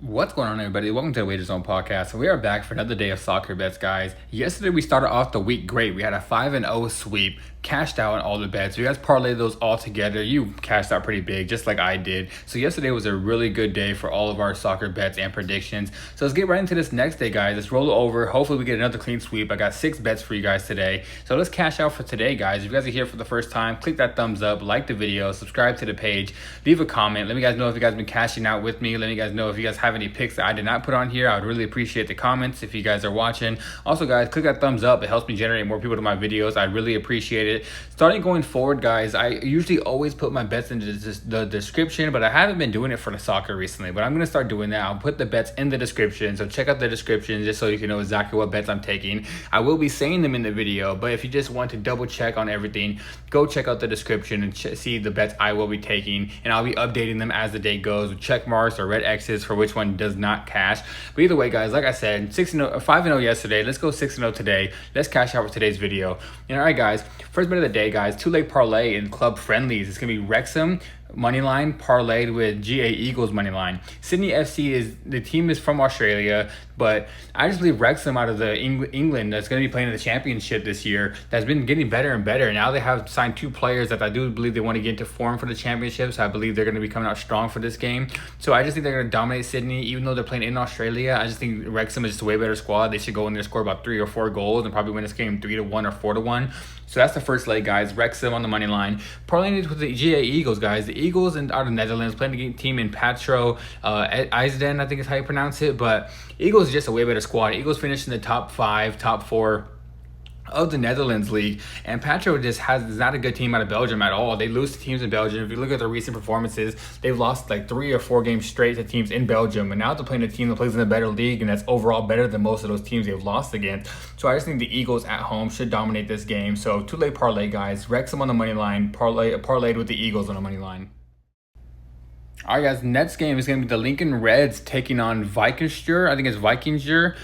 What's going on, everybody? Welcome to the Wager Zone podcast. So we are back for another day of soccer bets, guys. Yesterday we started off the week great. We had a 5-0 sweep, cashed out on all the bets. You guys parlayed those all together. You cashed out pretty big, just like I did. So yesterday was a really good day for all of our soccer bets and predictions. So let's get right into this next day, guys. Let's roll it over. Hopefully we get another clean sweep. I got 6 bets for you guys today. So let's cash out for today, guys. If you guys are here for the first time, click that thumbs up, like the video, subscribe to the page, leave a comment. Let me guys know if you guys been cashing out with me. Let me guys know if you guys have any picks that I did not put on here. I would really appreciate the comments if you guys are watching. Also, guys, click that thumbs up. It helps me generate more people to my videos. I really appreciate it. Starting going forward, guys, I usually always put my bets into the description, but I haven't been doing it for the soccer recently. But I'm going to start doing that. I'll put the bets in the description. So check out the description just so you can know exactly what bets I'm taking. I will be saying them in the video, but if you just want to double check on everything, go check out the description and see the bets I will be taking. And I'll be updating them as the day goes with check marks or red X's for which one does not cash. But either way, guys, like I said, 5-0 yesterday. Let's go 6-0 today. Let's cash out for today's video. And all right, guys, first bet of the day, guys, 2-leg parlay in club friendlies. It's gonna be Wrexham money line parlayed with G.A Eagles money line. Sydney FC the team is from Australia, but I just believe Wrexham out of the England that's going to be playing in the championship this year that's been getting better and better. Now they have signed 2 players that I do believe they want to get into form for the championship, so I believe they're going to be coming out strong for this game. So I just think they're going to dominate Sydney, even though they're playing in Australia. I just think Wrexham is just a way better squad. They should go in there, score about 3 or 4 goals, and probably win this game 3-1 or 4-1. So that's the first leg, guys. Wrexham on the money line. Parlaying it with the G.A Eagles, guys. The Eagles out of the Netherlands playing the team in Patro IJsden, I think is how you pronounce it. But Eagles is just a way better squad. Eagles finished in the top 5, top 4 of the Netherlands league, and Patro just is not a good team out of Belgium at all. They lose to teams in Belgium. If you look at their recent performances, they've lost like 3 or 4 games straight to teams in Belgium, and now they're playing a team that plays in a better league and that's overall better than most of those teams they've lost against. So I just think the Eagles at home should dominate this game. So 2-leg parlay, guys. Wrexham on the money line, parlayed with the Eagles on the money line. All right, guys, next game is going to be the Lincoln Reds taking on Vikingsjur. I think it's Vikingsjur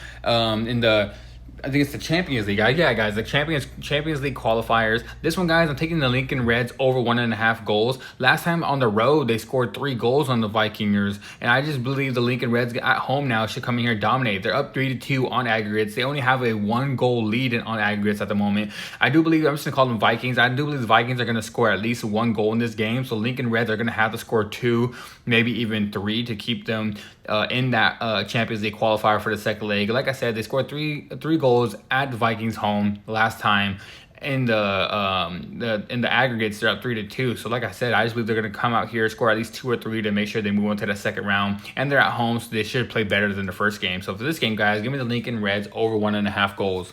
I think it's the Champions League. Yeah, guys, the Champions League qualifiers. This one, guys, I'm taking the Lincoln Reds over 1.5 goals. Last time on the road, they scored 3 goals on the Vikingers, and I just believe the Lincoln Reds at home now should come in here and dominate. They're up 3-2 on aggregates. They only have a 1-goal lead on aggregates at the moment. I do believe, I'm just gonna call them Vikings. I do believe the Vikings are gonna score at least 1 goal in this game. So Lincoln Reds are gonna have to score 2, maybe even 3 to keep them in that Champions League qualifier for the second leg. Like I said, they scored three goals at the Vikings home last time. In the aggregates, they're up 3-2. So like I said, I just believe they're going to come out here, score at least 2 or 3 to make sure they move on to the second round. And they're at home, so they should play better than the first game. So for this game, guys, give me the Lincoln Reds over 1.5 goals.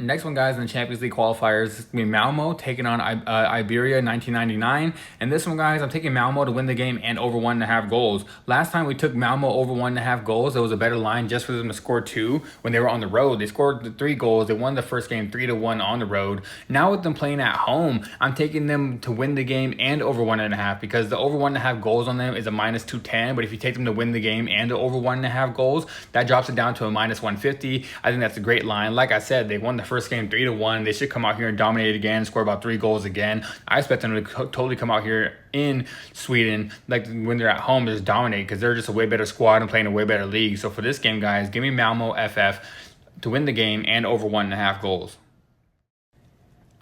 Next one, guys, in the Champions League qualifiers is going to be Malmo taking on Iberia 1999. And this one, guys, I'm taking Malmo to win the game and over 1.5 goals. Last time we took Malmo over 1.5 goals, it was a better line just for them to score 2 when they were on the road. They scored 3 goals. They won the first game 3-1 on the road. Now with them playing at home, I'm taking them to win the game and over 1.5 because the over 1.5 goals on them is a -210. But if you take them to win the game and over 1.5 goals, that drops it down to a -150. I think that's a great line. Like I said, they won the first game 3-1. They should come out here and dominate again, score about 3 goals again. I expect them to totally come out here in Sweden, like when they're at home, just dominate because they're just a way better squad and playing a way better league. So for this game, guys, give me Malmo FF to win the game and over 1.5 goals.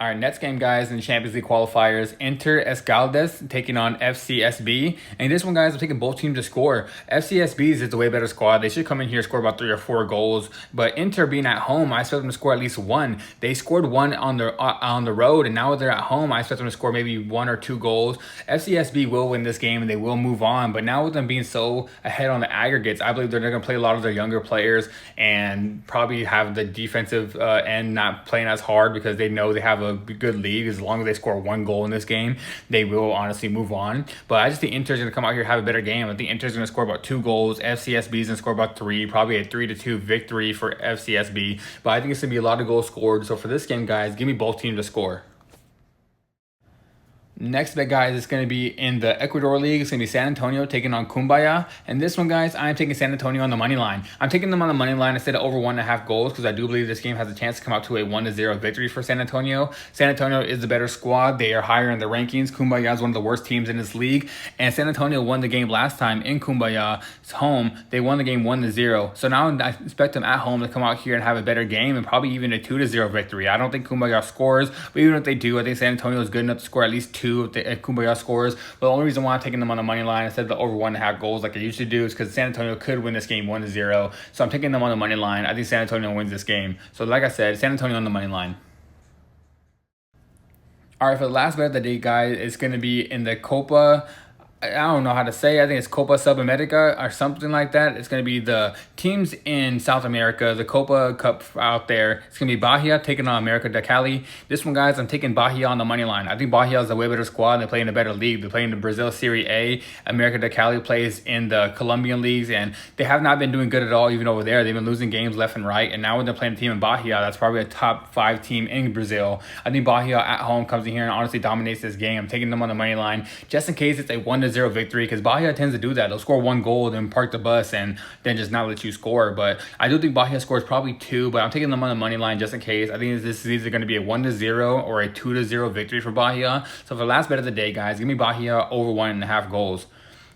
All right, next game, guys, in the Champions League qualifiers, Inter Escaldes taking on FCSB. And this one, guys, I'm taking both teams to score. FCSB is just a way better squad. They should come in here and score about 3 or 4 goals. But Inter being at home, I expect them to score at least 1. They scored 1 on the road, and now they're at home, I expect them to score maybe 1 or 2 goals. FCSB will win this game, and they will move on. But now with them being so ahead on the aggregates, I believe they're going to play a lot of their younger players and probably have the defensive end not playing as hard because they know they have a good lead. As long as they score 1 goal in this game, they will honestly move on. But I just think Inter's going to come out here and have a better game. I think Inter's going to score about 2 goals. FCSB's going to score about 3, probably a 3-2 victory for FCSB. But I think it's going to be a lot of goals scored. So for this game, guys, give me both teams to score. Next bet, guys, is going to be in the Ecuador League. It's going to be San Antonio taking on Cumbaya. And this one, guys, I'm taking San Antonio on the money line. I'm taking them on the money line instead of over 1.5 goals because I do believe this game has a chance to come out to a 1-0 victory for San Antonio. San Antonio is the better squad. They are higher in the rankings. Cumbaya is one of the worst teams in this league. And San Antonio won the game last time in Cumbaya's home. They won the game 1-0. So now I expect them at home to come out here and have a better game and probably even a 2-0 victory. I don't think Cumbaya scores, but even if they do, I think San Antonio is good enough to score at least 2 if Cumbaya scores. But the only reason why I'm taking them on the money line instead of the over 1.5 goals like I used to do is because San Antonio could win this game 1-0. So I'm taking them on the money line. I think San Antonio wins this game. So like I said, San Antonio on the money line. All right, for the last bet of the day, guys, it's going to be in the Copa. I don't know how to say. I think it's Copa Subamericana or something like that. It's going to be the teams in South America, the Copa Cup out there. It's going to be Bahia taking on América de Cali. This one, guys, I'm taking Bahia on the money line. I think Bahia is a way better squad. They play in a better league. They play in the Brazil Serie A. América de Cali plays in the Colombian leagues, and they have not been doing good at all even over there. They've been losing games left and right, and now when they're playing a team in Bahia, that's probably a top 5 team in Brazil. I think Bahia at home comes in here and honestly dominates this game. I'm taking them on the money line just in case it's a 1-0 victory because Bahia tends to do that. They'll score 1 goal, then park the bus, and then just not let you score. But I do think Bahia scores probably 2, but I'm taking them on the money line just in case. I think this is either going to be a 1-0 or a 2-0 victory for Bahia. So for the last bet of the day, guys, give me Bahia over 1.5 goals.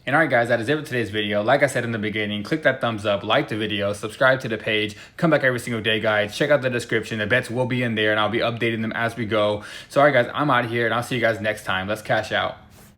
And alright, guys, that is it for today's video. Like I said in the beginning, click that thumbs up, like the video, subscribe to the page, come back every single day, guys. Check out the description. The bets will be in there, and I'll be updating them as we go. So alright, guys, I'm out of here, and I'll see you guys next time. Let's cash out.